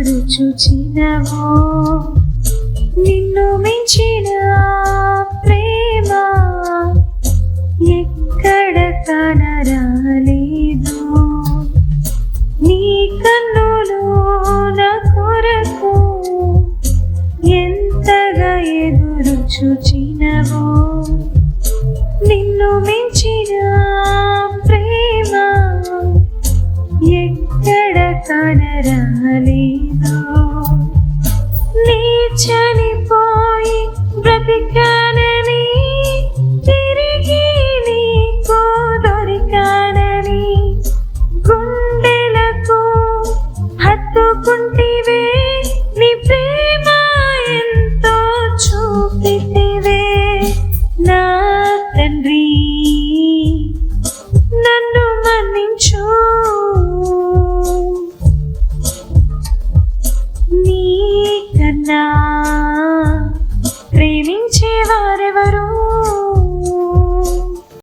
ఎదురు చూచినవో నిన్ను మించిన ప్రేమ ఎక్కడ కనరాలేదు. నీ కన్నులు నా కొరకు ఎంతగా ఎదురు చూచినవో నిన్ను మించిన ప్రేమ ఎక్కడ కనరాలేదు. నీ చనిపోయి బ్రతికానని తిరిగి నీకు దొరికానని గుండెలకు హత్తుకుంటివే. నీ ప్రేమ ఎంతో చూపితివే. నా తండ్రి నన్ను మన్నించు, నీ కన్నా